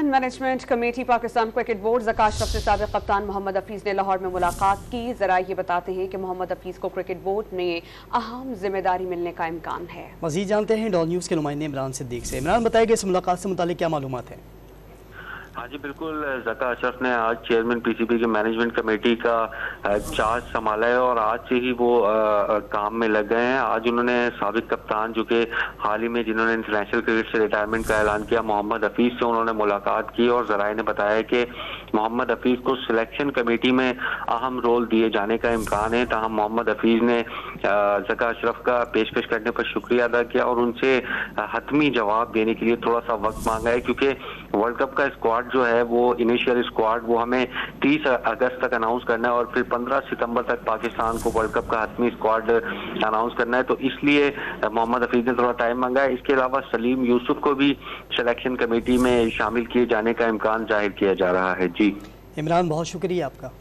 Chairman management committee Pakistan cricket board Zaka Ashraf से साबिक़ कप्तान मोहम्मद हफीज़ ने लाहौर में मुलाकात की। ज़रा ये बताते हैं कि मोहम्मद हफीज़ को क्रिकेट बोर्ड में अहम जिम्मेदारी मिलने का इम्कान है। मज़ीद जानते हैं डॉल न्यूज़ के नुमाइंदे इमरान सिद्दीक से। इमरान, बताइए कि इस मुलाकात से मुतालिक क्या मालूमात हैं? हाँ जी बिल्कुल, ज़का अशरफ ने आज चेयरमैन पीसीबी की मैनेजमेंट कमेटी का चार्ज संभाला है और आज से ही वो काम में लग गए हैं। आज उन्होंने साबिक़ कप्तान जो कि हाल ही में जिन्होंने इंटरनेशनल क्रिकेट से रिटायरमेंट का ऐलान किया, मोहम्मद हफीज़ से उन्होंने मुलाकात की और ज़राए ने बताया कि मोहम्मद हफीज़ को सिलेक्शन कमेटी में अहम रोल दिए जाने का इम्कान है। ताहम मोहम्मद हफीज़ ने ज़का अशरफ का पेशकश करने पर शुक्रिया अदा किया और उनसे हतमी जवाब देने के लिए थोड़ा सा वक्त मांगा है, क्योंकि वर्ल्ड कप का स्क्वाड जो है वो इनिशियल स्क्वाड वो हमें 30 अगस्त तक अनाउंस करना है और फिर 15 सितंबर तक पाकिस्तान को वर्ल्ड कप का हतमी स्क्वाड अनाउंस करना है। तो इसलिए मोहम्मद हफीज़ ने थोड़ा टाइम मांगा है। इसके अलावा सलीम यूसुफ को भी सिलेक्शन कमेटी में शामिल किए जाने का इम्कान जाहिर किया जा रहा है। जी इमरान, बहुत शुक्रिया आपका।